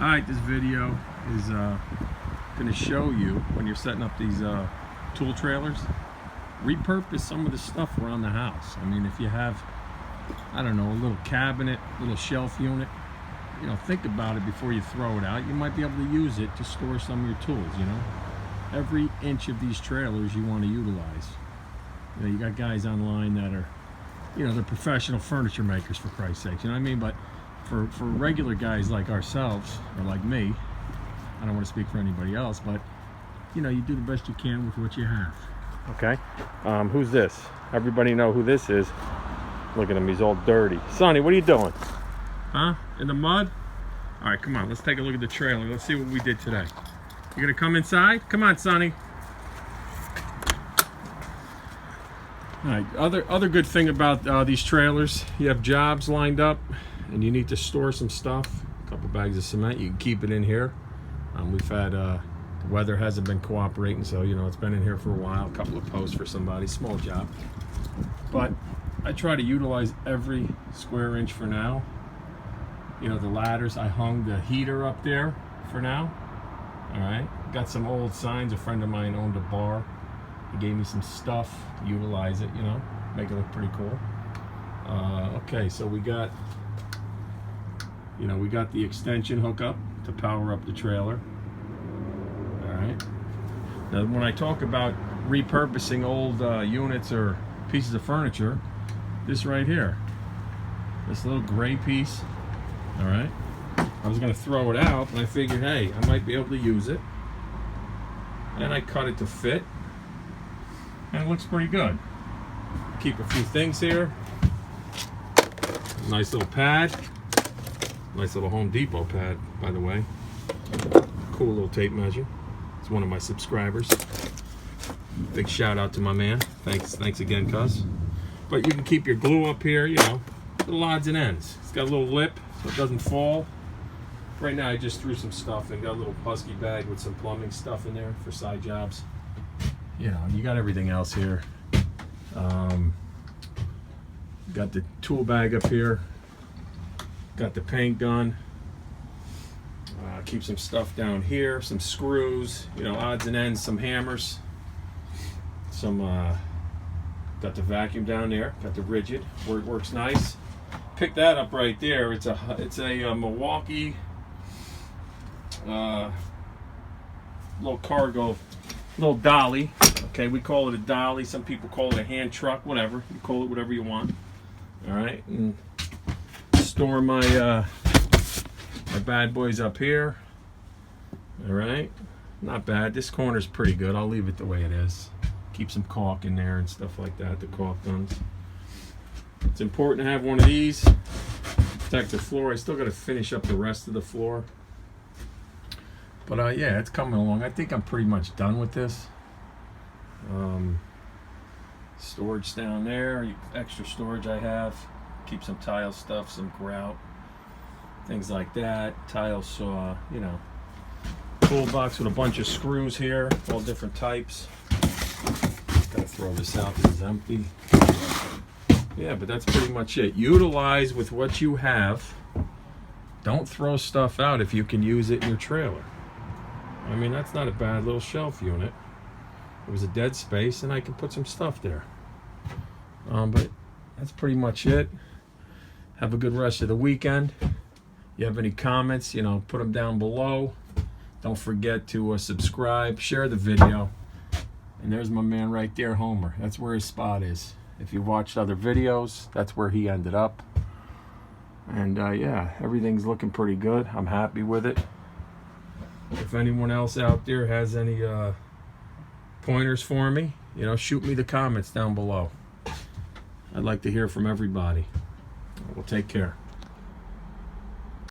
Alright, this video is going to show you when you're setting up these tool trailers, repurpose some of the stuff around the house. I mean, if you have, I don't know, a little cabinet, little shelf unit, you know, think about it before you throw it out. You might be able to use it to store some of your tools, you know. Every inch of these trailers you want to utilize. You know, you got guys online that are, you know, they're professional furniture makers, for Christ's sake, you know what I mean? But for regular guys like ourselves, or like me, I don't want to speak for anybody else, but, you know, you do the best you can with what you have. Okay? Who's this? Everybody know who this is. Look at him, he's all dirty. Sonny, what are you doing? Huh? In the mud? All right, come on, let's take a look at the trailer. Let's see what we did today. You gonna come inside? Come on, Sonny. All right, other good thing about these trailers, you have jobs lined up and you need to store some stuff, a couple bags of cement, you can keep it in here. We've had, the weather hasn't been cooperating, so, you know, it's been in here for a while, a couple of posts for somebody, small job. But I try to utilize every square inch for now. You know, the ladders, I hung the heater up there for now. All right, got some old signs. A friend of mine owned a bar. He gave me some stuff to utilize it, you know, make it look pretty cool. Okay, so we got, you know, we got the extension hookup to power up the trailer. All right. Now, when I talk about repurposing old units or pieces of furniture, this right here, this little gray piece, all right, I was gonna throw it out, and I figured, hey, I might be able to use it. And I cut it to fit, and it looks pretty good. Keep a few things here. Nice little pad. Nice little Home Depot pad, by the way. Cool little tape measure. It's one of my subscribers. Big shout out to my man. Thanks again, cuz. But you can keep your glue up here, you know, little odds and ends. It's got a little lip so it doesn't fall. Right now I just threw some stuff and got a little husky bag with some plumbing stuff in there for side jobs. You know, you got everything else here. Got the tool bag up here. Got the paint gun. Keep some stuff down here, some screws, you know, odds and ends, some hammers. Some, got the vacuum down there, got the rigid, where it works nice. Pick that up right there. It's a Milwaukee little cargo, little dolly. Okay, we call it a dolly. Some people call it a hand truck, whatever. You call it whatever you want. All right, and store my my bad boys up here. All right, not bad. This corner's pretty good. I'll leave it the way it is. Keep some caulk in there and stuff like that. The caulk guns. It's important to have one of these. Protect the floor. I still got to finish up the rest of the floor. But yeah, it's coming along. I think I'm pretty much done with this. Storage down there, extra storage I have. Keep some tile stuff, some grout, things like that. Tile saw, you know. Toolbox with a bunch of screws here, all different types. Gotta throw this out, this is empty. Yeah, but that's pretty much it. Utilize with what you have. Don't throw stuff out if you can use it in your trailer. I mean, that's not a bad little shelf unit. It was a dead space, and I can put some stuff there. But that's pretty much it. Have a good rest of the weekend. You have any comments, you know, put them down below. Don't forget to subscribe, share the video. And there's my man right there, Homer. That's where his spot is. If you watched other videos, that's where he ended up. And yeah, everything's looking pretty good. I'm happy with it. If anyone else out there has any pointers for me, you know, shoot me the comments down below. I'd like to hear from everybody. Well, take care.